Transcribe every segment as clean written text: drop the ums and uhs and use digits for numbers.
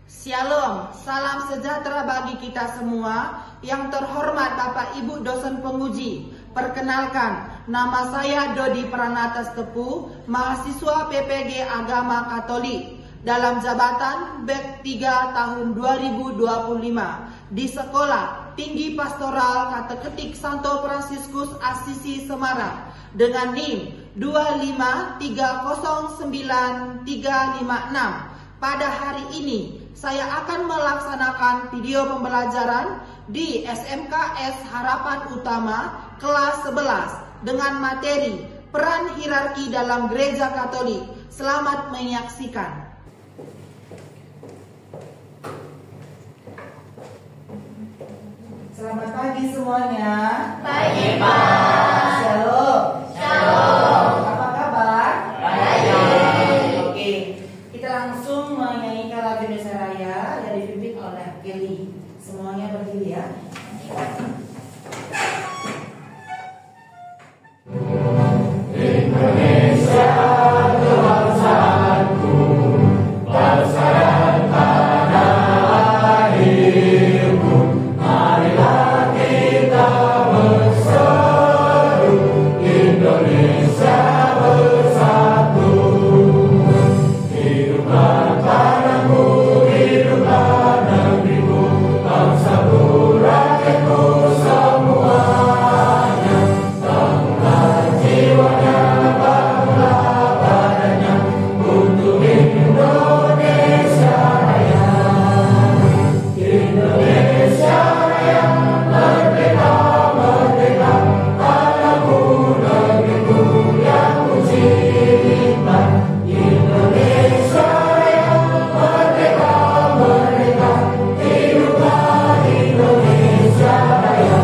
Shalom, salam sejahtera bagi kita semua. Yang terhormat Bapak Ibu dosen penguji, perkenalkan, nama saya Dodi Pranatas Tepu, mahasiswa PPG Agama Katolik dalam jabatan BEK 3 tahun 2025 di Sekolah Tinggi Pastoral Kateketik Santo Fransiskus Assisi Semarang dengan NIM 25309-356. Pada hari ini saya akan melaksanakan video pembelajaran di SMKS Harapan Utama kelas 11 dengan materi peran hierarki dalam Gereja Katolik. Selamat menyaksikan. Selamat pagi semuanya. Pagi, Pak. Shalom. Shalom. Apa kabar? Baik. Oke, kita langsung menyanyikan lagu Indonesia Raya yang dipimpin oleh Kelly. Semuanya berdiri ya. Indonesia kebangsaanku, bangsa dan tanah airku. Marilah kita berseru, Indonesia bersatu. Hiduplah tanahku, hiduplah negeriku, bangsaku, rakyatku semuanya. Bangunlah jiwanya, bangunlah badannya untuk Indonesia Raya. Indonesia Raya, merdeka, merdeka, tanahku, negeriku yang ku cinta. Indonesia Raya, merdeka, merdeka, hiduplah Indonesia Raya.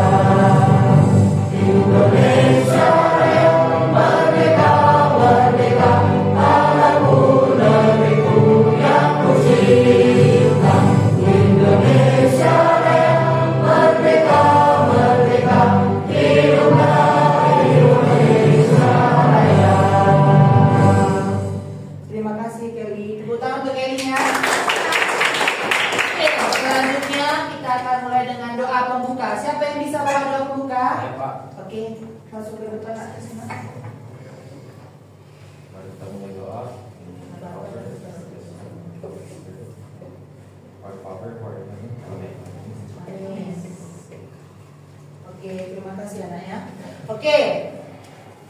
Indonesia Raya, merdeka, merdeka, tanahku, negeriku yang ku cinta. Indonesia Raya, merdeka, merdeka, hiduplah Indonesia Raya. Terima kasih Kelly. Tepuk tangan untuk Kelly-nya. Oke, selanjutnya kita akan mulai dengan doa pembuka. Siapa yang bisa bawa doa pembuka? Ya, Pak. Oke, masuk ke depan atas sana. Mari kita mulai doa. Oke, terima kasih anak ya. Oke,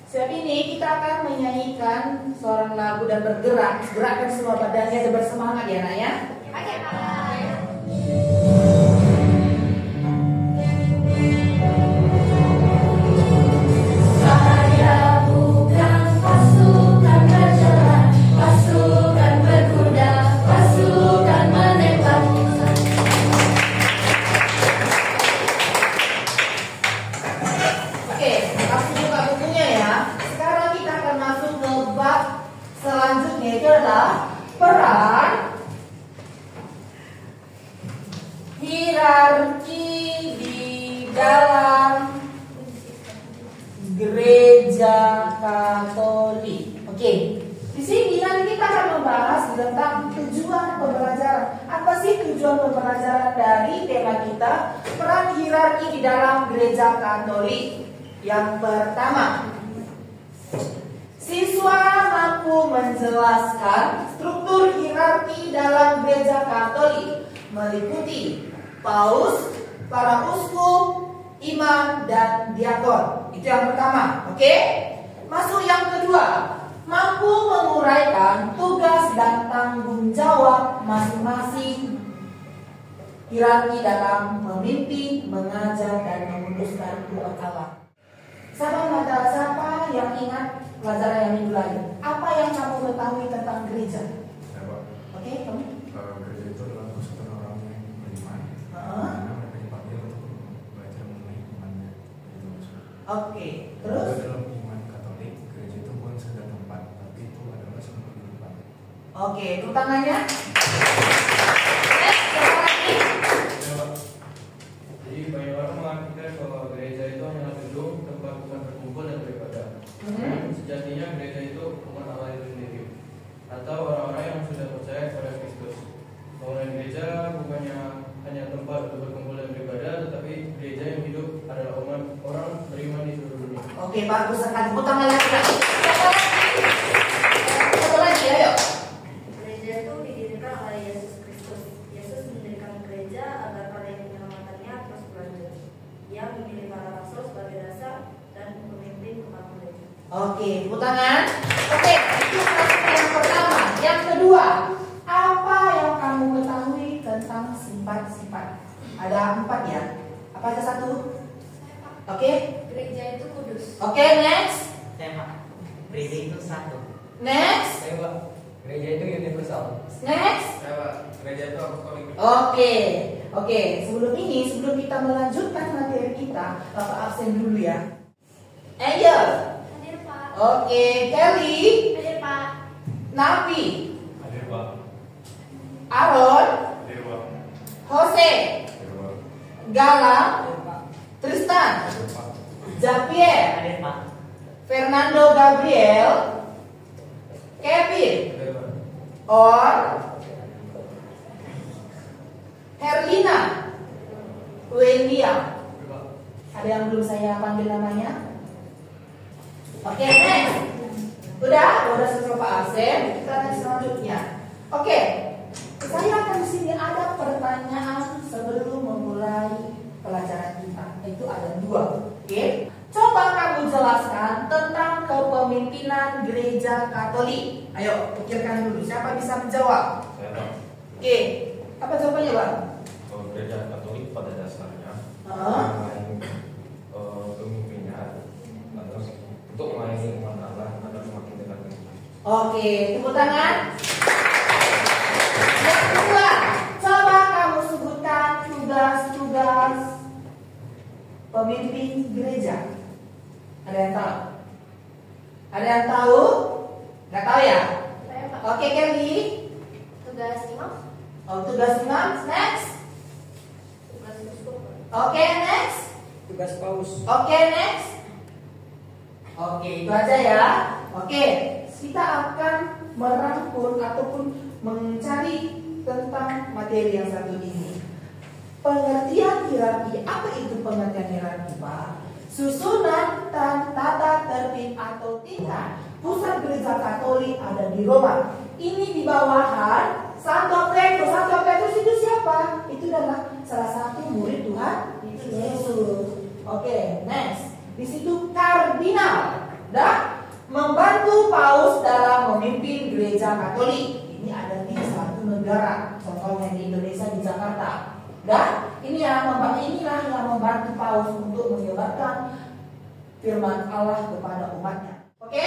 siap ini kita akan menyanyikan seorang lagu dan bergerak, gerakkan semua badannya dan bersemangat ya anak ya. Oke, Pak. Saya bukan pasukan berjalan, pasukan berkuda, pasukan menembak. Oke, langsung buka bukunya ya. Sekarang kita akan masuk ke bab selanjutnya, itu adalah peran hierarki di dalam Gereja Katolik. Oke, di sini nanti kita akan membahas tentang tujuan pembelajaran. Apa sih tujuan pembelajaran dari tema kita, peran hierarki di dalam Gereja Katolik? Yang pertama, siswa mampu menjelaskan struktur hierarki dalam Gereja Katolik meliputi paus, para uskup, imam, dan diakon. Itu yang pertama, oke? Masuk yang kedua, mampu menguraikan tugas dan tanggung jawab masing-masing hierarki dalam memimpin, mengajar, dan memutuskan umat Allah. Siapa yang ingat pelajaran yang minggu lalu? Apa yang kamu ketahui tentang gereja? Ya, Pak. Oke, kamu? Gereja itu adalah persatuan orang yang beriman. Heeh. Karena mereka dipanggil untuk belajar mengenai imannya. Itu maksudnya. Oke, terus? Dalam iman Katolik, gereja itu bukan sekedar tempat, tapi itu adalah sumber kehidupan. Oke, tepuk tangannya. Next, siapa lagi? Ya, Pak. Jadi banyak orang mengartikan bahwa gereja itu hanyalah gedung tempat umat berkumpul dan beribadah. Sejatinya gereja itu umat Allah itu sendiri, atau orang-orang yang sudah percaya kepada Kristus. Bangunan gereja Oke, bagus sekali. Tepuk tangan lagi. Satu lagi, ayo. Gereja itu didirikan oleh Yesus Kristus. Yesus mendirikan gereja agar karya penyelamatannya terus berlanjut. Ia memilih para rasul sebagai dasar dan pemimpin umat gereja. Oke, tepuk tangan. Oke, itu yang pertama. Yang kedua, apa yang kamu ketahui tentang sifat-sifat? Ada 4 ya. Apa aja satu? Oke. Gereja itu kudus. Oke, next. Gereja itu satu. Next. Saya Pak, gereja itu universal. Next. Saya Pak, gereja itu apostolik. Oke. Sebelum kita melanjutkan materi kita, Bapak absen dulu ya. Angel. Hadir Pak. Oke, Kelly. Hadir Pak. Napi. Hadir Pak. Aaron. Hadir Pak. Jose. Hadir Pak. Galang. Tristan. Hadir Pak. Javier. Hadir Pak. Fernando Gabriel. Kevin. Hadir Pak. Or. Herlina. Wendia. Hadir Pak. Ada yang belum saya panggil namanya? Oke, next. Udah selesai Pak absen. Kita next selanjutnya. Oke. Saya akan di sini ada pertanyaan sebelum memulai pelajaran kita. Itu ada 2. Oke. Coba kamu jelaskan tentang kepemimpinan gereja Katolik. Ayo, pikirkan dulu. Siapa bisa menjawab? Saya Pak. Oke. Apa jawabannya, Bang? Gereja Katolik pada dasarnya pemimpinnya untuk melayani umat Allah agar semakin dekat dengan Tuhan. Oke, tepuk tangan. Yang kedua, coba kamu sebutkan tugas-tugas pemimpin gereja. Ada yang tahu? Ada yang tahu? Nggak tahu ya? Saya Pak. Oke, Kelly. Tugas imam. Oh, tugas imam. Next. Tugas uskup. Oke, next. Tugas paus. Oke, next. Oke, itu aja ya. Oke, kita akan merangkul ataupun mencari tentang materi yang satu ini. Pengertian hierarki. Apa itu pengertian hierarki, Pak? Susunan dan tata tertib atau tingkat pusat gereja Katolik ada di Roma. Ini di bawahan Santo Petrus. Santo Petrus itu siapa? Itu adalah salah satu murid Tuhan Yesus. Oke, next. Di situ kardinal, membantu paus dalam memimpin gereja Katolik. Ini ada di satu negara, contohnya di Indonesia di Jakarta. Inilah yang membantu paus untuk menyebarkan firman Allah kepada umatnya. Oke,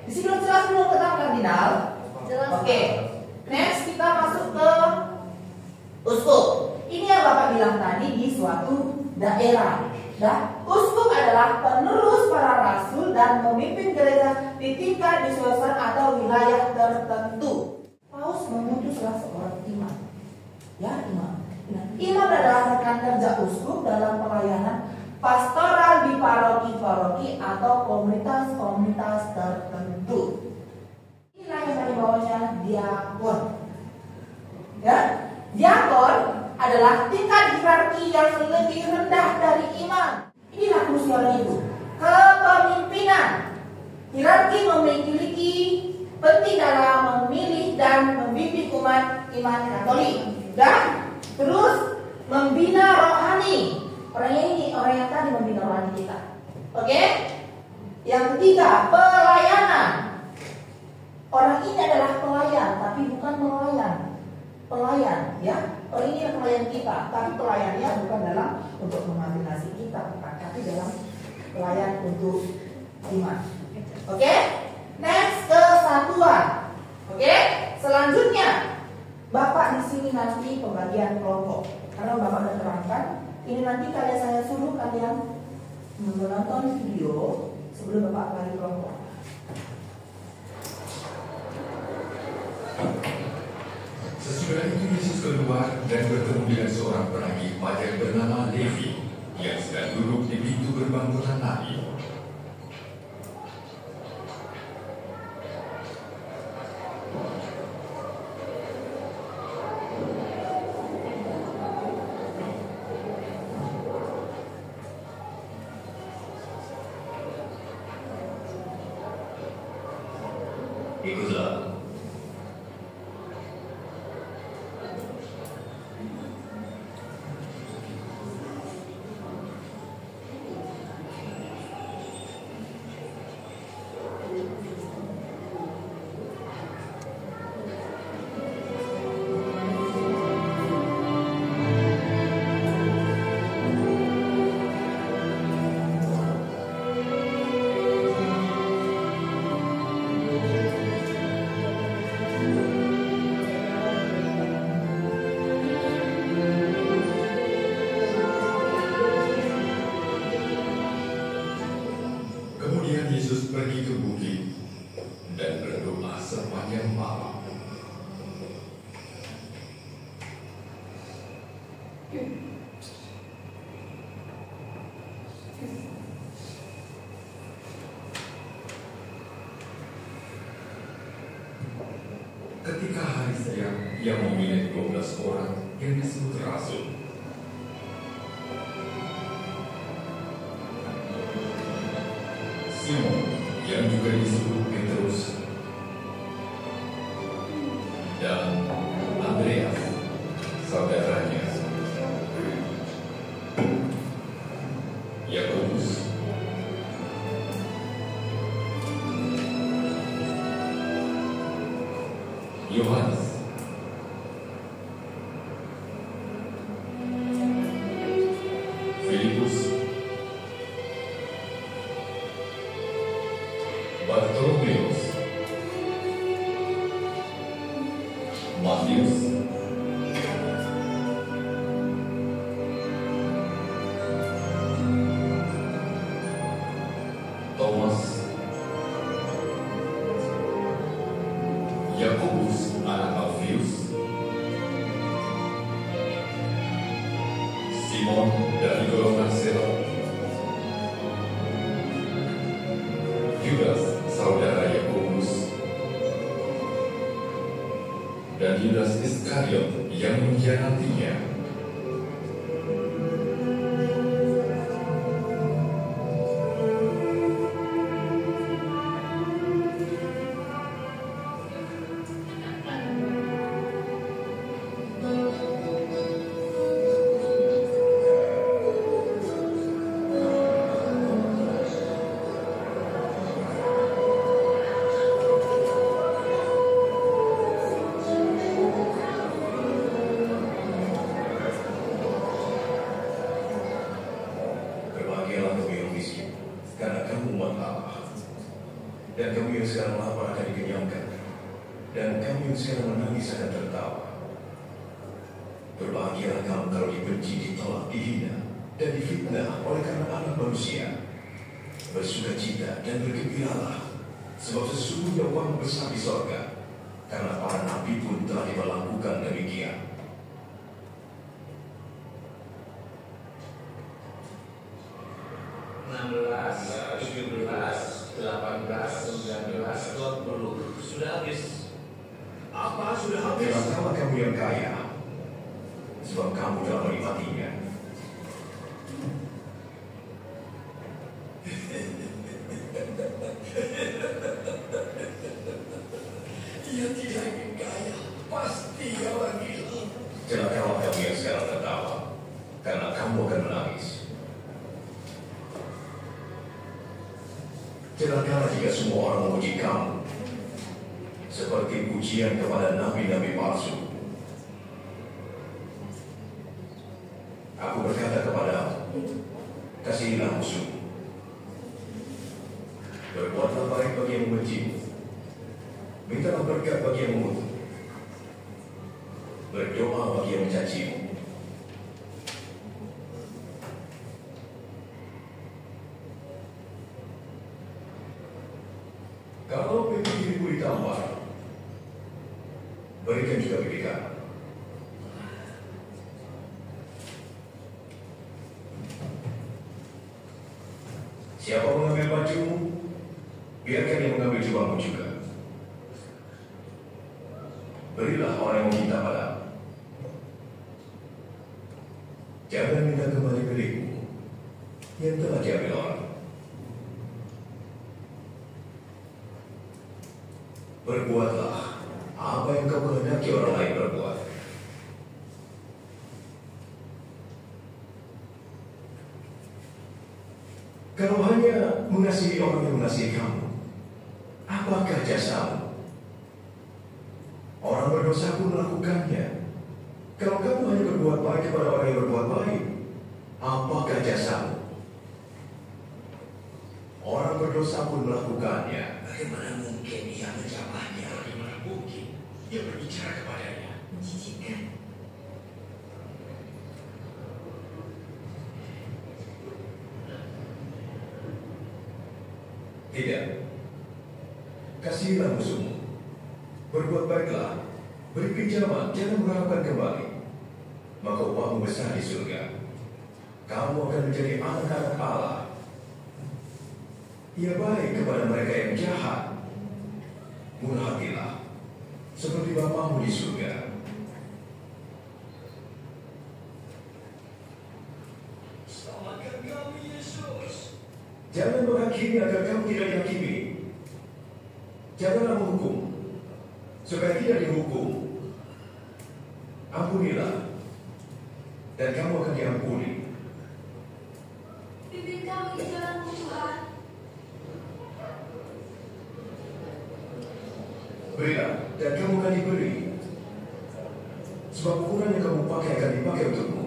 di sini jelas belum tentang kardinal. Jelas. Oke, next kita masuk ke uskup. Ini yang Bapak bilang tadi di suatu daerah. Uskup adalah penerus para rasul dan memimpin gereja di tingkat diocesan atau wilayah tertentu. Paus mengutuslah seorang imam. Imam. Imam adalah rekan kerja uskup dalam pelayanan pastoral di paroki-paroki atau komunitas-komunitas tertentu. Inilah yang tadi bawahnya diakon. Diakon adalah tingkat hierarki yang lebih rendah dari imam. Inilah fungsinya itu. Kepemimpinan. Hierarki memiliki penting dalam memilih dan membimbing umat iman Katolik. Dan terus membina rohani. Orang yang tadi membina rohani kita. Oke? Yang ketiga, pelayanan. Orang ini adalah pelayan, tapi bukan pelayan. Pelayan, ya. Orang ini adalah pelayan kita, tapi pelayannya bukan dalam untuk mengambil nasib kita, bukan, tapi dalam pelayan untuk iman. Oke? Next, kesatuan. Oke? Selanjutnya, Bapak di sini nanti pembagian kelompok. Karena Bapak sudah terangkan, ini nanti saya suruh kalian menonton video sebelum Bapak bagi kelompok. Sesudah itu Yesus keluar dan bertemu dengan seorang penagih pajak bernama Levi yang sedang duduk di pintu gerbang kota Nabi. Ikutlah. Kemudian Yesus pergi ke bukit dan berdoa sepanjang malam. Ketika hari siang, ia memilih 12 orang yang disebut rasul. Simon, yang juga disebut Petrus, dan Andreas, saudaranya, Yakobus, Yohanes, Filipus, Bartolomeus, Matius, Thomas, Yakobus anak Alfius, Simon dari golongan Selot, Judas saudara Yakobus, dan Yudas Iskariot yang mengkhianatinya. Berbahagialah kamu yang miskin, karena kamu umat Allah. Dan kamu yang sekarang lapar akan dikenyangkan, dan kamu yang sekarang menangis akan tertawa. Berbahagialah kamu kalau dibenci, ditolak, dihina, dan difitnah oleh karena anak manusia. Bersukacita dan bergembiralah, sebab sesungguhnya uang besar di sorga, karena para nabi pun telah diperlakukan demikian. Sudah habis. Apa sudah habis? Celakalah kamu yang kaya, sebab kamu telah menikmatinya. Dia tidak ingin kaya. Pasti dia orang gila. Celakalah kamu yang sekarang tertawa, karena kamu akan menangis. Celakalah jika semua orang memuji kamu, seperti pujian kepada nabi-nabi palsu. Aku berkata kepadamu, kasihilah musuh. Berbuatlah baik bagi yang membencimu. Mintalah berkat bagi yang mengutuk. Berdoa bagi yang mencacimu. Kalau pipi dirimu ditampar, berikan juga pipi kanan. Siapa mengambil bajumu, biarkan dia mengambil jubahmu juga. Berilah orang yang meminta padamu. Jangan minta kembali milikmu yang telah diambil orang. Berbuatlah apa yang kau kehendaki orang lain berbuat. Kalau hanya mengasihi orang yang mengasihi kamu, apakah jasamu? Orang berdosa pun melakukannya. Kalau kamu hanya berbuat baik kepada orang yang berbuat baik, apakah jasamu? Orang berdosa pun melakukannya. Bagaimana mungkin ia menjawabnya? Bagaimana mungkin ia berbicara kepadanya? Menjijikkan. Tidak. Kasihilah musuhmu. Berbuat baiklah. Beri pinjaman, jangan mengharapkan kembali. Maka upahmu besar di surga. Kamu akan menjadi anak-anak Allah. Ia baik kepada mereka yang jahat. Murah hatilah, seperti Bapamu di surga. Selamatkan kami, Yesus. Jangan menghakimi agar kamu tidak dihakimi. Janganlah menghukum, supaya tidak dihukum. Ampunilah, dan kamu akan diampuni. Pimpin kami di jalan-Mu, Tuhan. Berilah, dan kamu akan diberi. Sebab ukuran yang kamu pakai akan dipakai untukmu.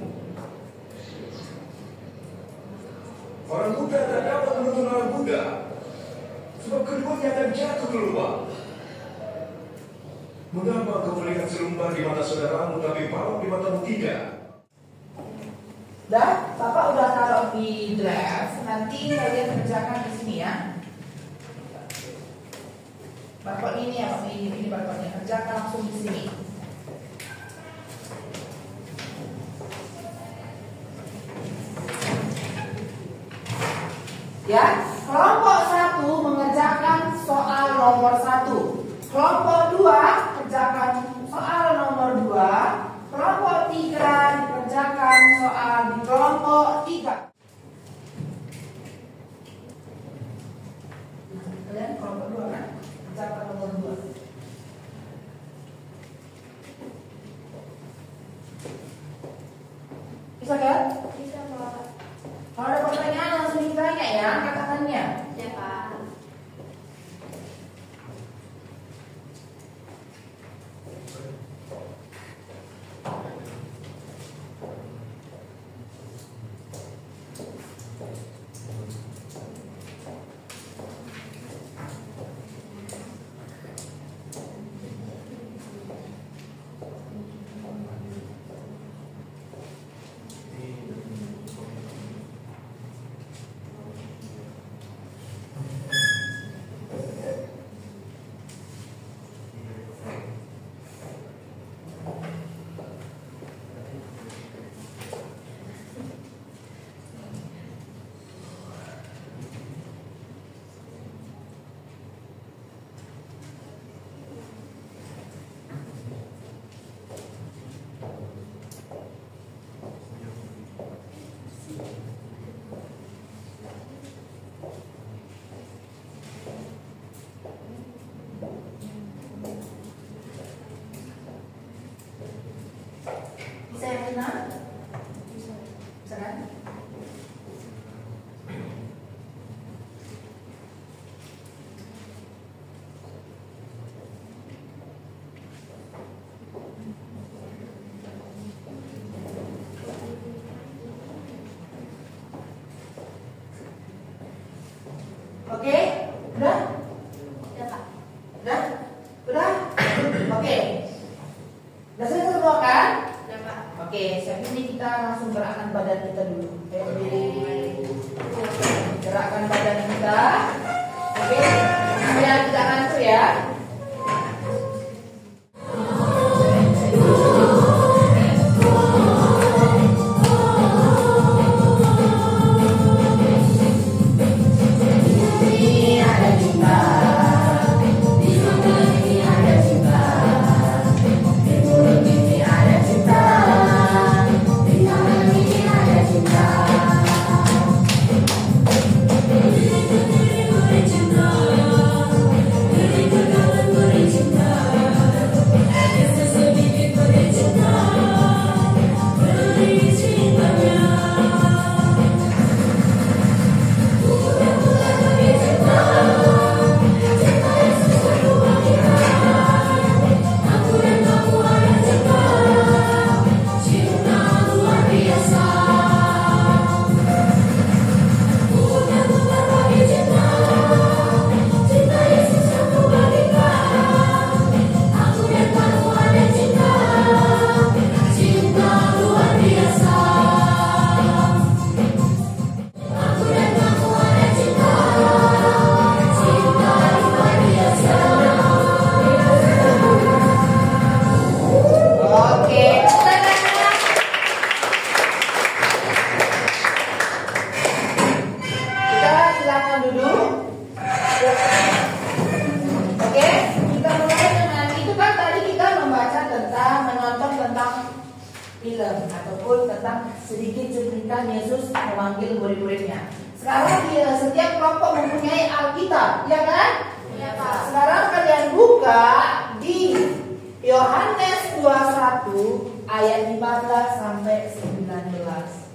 Orang buta tak dapat menuntun orang buta, sebab keduanya akan jatuh keluar. Mengapa kau melihat serumban di mata saudaramu, tapi paut di matamu tidak? Dan Bapak udah taruh di draft, nanti kalian kerjakan di sini ya. Bapak ini ya, Bapak ini Bapaknya, kerjakan langsung di sini. Ya, kelompok 1 mengerjakan soal nomor 1. Kelompok 2 kerjakan soal nomor 2. Kelompok 3 dikerjakan soal di kelompok 3. Kalian kelompok 2 kan? Kerjakan nomor 2. Bisa kan? Bisa, Pak. Kalau ada pertanyaan langsung ditanya ya, angkat tangannya. Ya, Pak. Bisa yang benar? Bisa kan? Oke, udah? Ya, Pak. Udah? Udah? Oke. Udah selesai semua kan? Ya, Pak. Oke, siap ini kita langsung gerakkan badan kita dulu. Gerakkan badan kita. Oke, biar tidak ngantuk ya. Cinta film ataupun tentang sedikit cuplikan Yesus memanggil murid-muridnya. Sekarang setiap kelompok mempunyai Alkitab, ya kan? Iya, Pak. Sekarang kalian buka di Yohanes 21 ayat 15 sampai 19.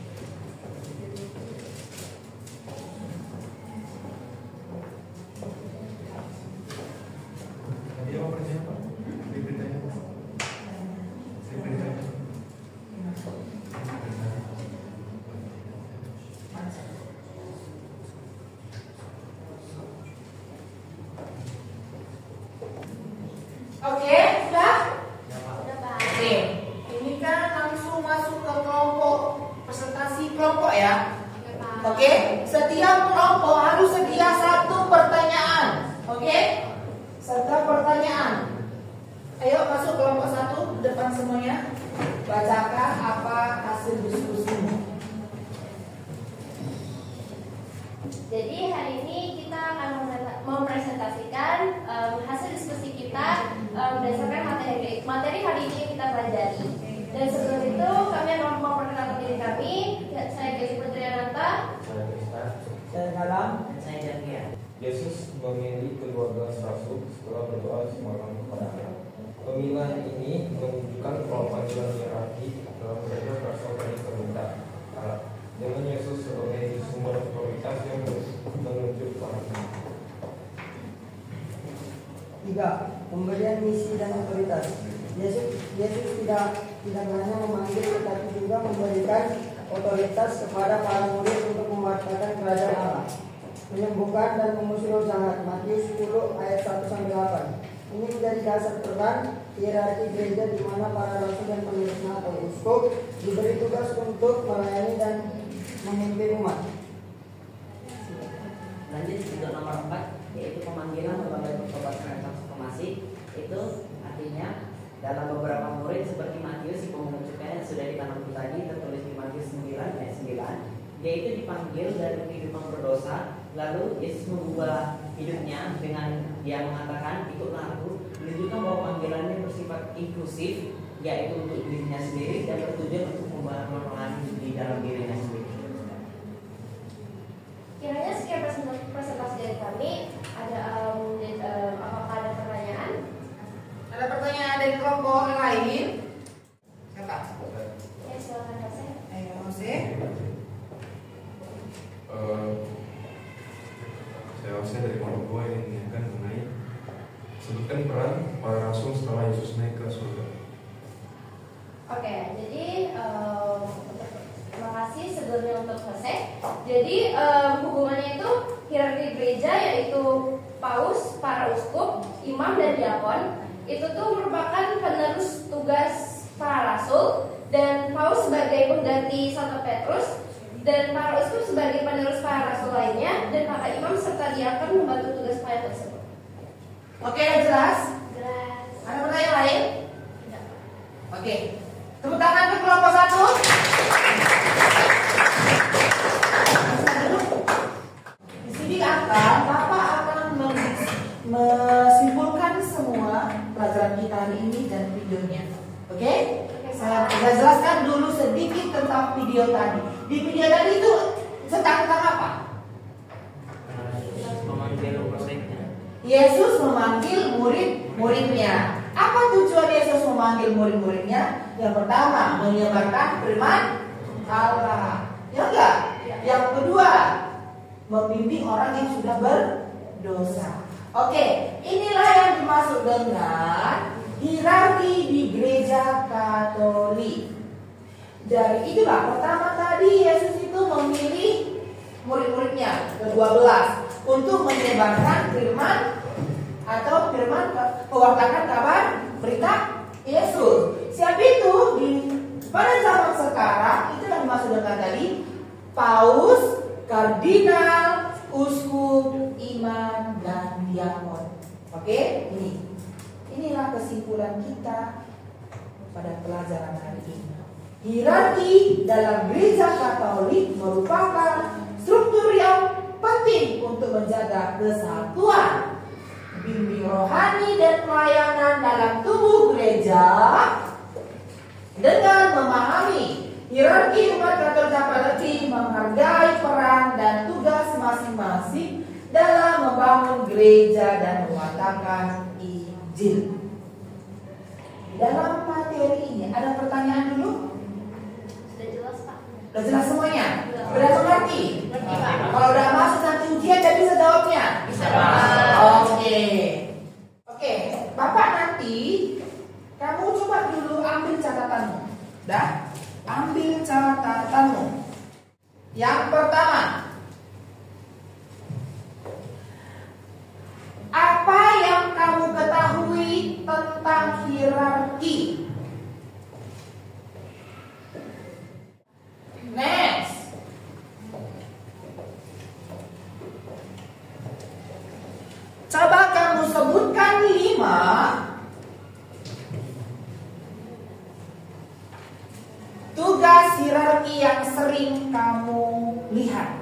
Tadi apa percaya Pak? Diberitanya Pak? Diberitanya. Oke, sudah? Udah, Pak. Oke, ini kan langsung masuk ke kelompok, presentasi kelompok ya. Oke, Pak. Oke, setiap kelompok harus sedia satu pertanyaan. Oke, satu pertanyaan. Ayo masuk kelompok 1 depan semuanya. Bacakan apa hasil diskusimu. Jadi hari ini kita akan mempresentasikan hasil diskusi kita berdasarkan materi hari ini yang kita pelajari. Dan sebelum itu kami akan memperkenalkan diri kami. Saya Gazi Putri Ananta. Saya Krista. Dan dalam dan saya Jankia. Yesus memilih keluarga rasul setelah berdoa semalam kepada Allah. Pemilihan ini menunjukkan bahwa panggilan hierarki dalam kerja rasul dari perintah Allah. Dengan Yesus sebagai sumber otoritas yang menunjuk para nabi. 3. Pemberian misi dan otoritas. Yesus tidak hanya memanggil tetapi juga memberikan otoritas kepada para murid untuk mewartakan kerajaan Allah, menyembuhkan dan mengusir roh jahat. Matius 10 ayat 1 sampai 8. Ini menjadi dasar peran hierarki gereja di mana para rasul dan penerusnya atau uskup diberi tugas untuk melayani dan memimpin umat. Lanjut untuk nomor 4, yaitu pemanggilan lembaga pertobatan dan transformasi. Itu artinya dalam beberapa murid seperti Matius si pemungut cukai yang sudah ditanam tadi, tertulis di Matius 9 ayat 9, yaitu dipanggil dari kehidupan berdosa. Lalu Yesus mengubah hidupnya dengan dia mengatakan ikutlah aku, menunjukkan bahwa panggilannya bersifat inklusif, yaitu untuk dirinya sendiri dan bertujuan untuk membangun orang lain di dalam dirinya sendiri. Kiranya sekian presentasi dari kami. Apakah ada pertanyaan? Ada pertanyaan dari kelompok yang lain? Siapa? Ya, silakan Pak Seh. Ayo, Mas. Saya dari kelompok 2 yang mengingatkan mengenai sebutkan peran para rasul setelah Yesus naik ke surga. Oke, jadi terima kasih sebelumnya untuk selesai. Jadi hubungannya itu hierarki gereja yaitu paus, para uskup, imam dan diakon. Itu tuh merupakan penerus tugas para rasul, dan paus sebagai pengganti Santo Petrus, dan para uskup sebagai penerus para rasul lainnya, dan para imam serta diakon membantu tugas para tersebut. Oke, jelas? Jelas. Ada pertanyaan lain? Tidak. Oke, tepuk tangan ke kelompok 1. Di sini Bapak akan mesimpulkan semua pelajaran kita hari ini dan videonya. Oke? Saya jelaskan dulu sedikit tentang video tadi. Di video tadi itu tentang apa? Memanggil muridnya. Yesus memanggil murid-muridnya. Apa tujuan Yesus memanggil murid-muridnya? Yang pertama, menyebarkan firman Allah. Ya enggak? Yang kedua, membimbing orang yang sudah berdosa. Oke, inilah yang dimaksud dengan hierarki di gereja Katolik. Dari itulah pertama tadi Yesus itu memilih murid-muridnya ke-12 untuk menyebarkan firman atau mewartakan kabar berita Yesus. Siapa itu? Pada zaman sekarang itu yang dimaksud dengan tadi paus, kardinal, uskup, imam, dan diakon. Oke, inilah kesimpulan kita pada pelajaran hari ini. Hierarki dalam gereja Katolik merupakan struktur yang penting untuk menjaga kesatuan, bimbing rohani dan pelayanan dalam tubuh gereja. Dengan memahami hierarki umat Katolik Apalagi menghargai peran dan tugas masing-masing dalam membangun gereja dan mewartakan Injil. Dalam materi ini ada pertanyaan dulu? Sudah jelas, Pak. Sudah jelas semuanya? Sudah mengerti? Kalau udah masuk nanti ujian dan bisa jawabnya? Bisa. Oke, Bapak nanti kamu coba dulu ambil catatanmu. Dah? Ambil catatanmu. Yang pertama, apa yang kamu ketahui tentang hierarki? Next. Coba kamu sebutkan 5 tugas hierarki yang sering kamu lihat.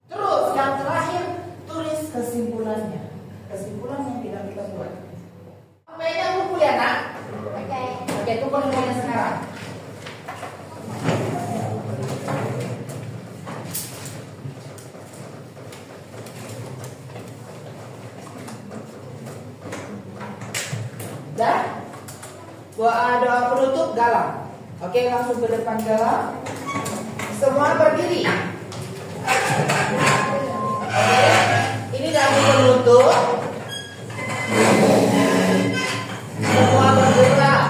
Terus yang terakhir tulis kesimpulannya. Kesimpulan yang tidak kita buat. Pegang buku ya nak? Oke, tunggu bukunya sekarang. Dah? Doa penutup galang. Oke, langsung ke depan galang. Semua berdiri. Oke, ini doa penutup. Semua bergerak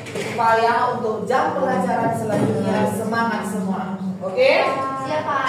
supaya untuk jam pelajaran selanjutnya semangat semua. Oke? Siap, Pak.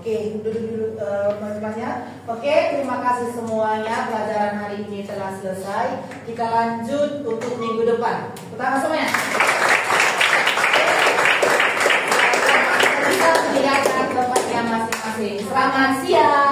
Oke, duduk teman-temannya. Oke, terima kasih semuanya. Pelajaran hari ini telah selesai. Kita lanjut untuk minggu depan. Pertama semuanya. Kita lihat tempatnya masing-masing. Selamat siang.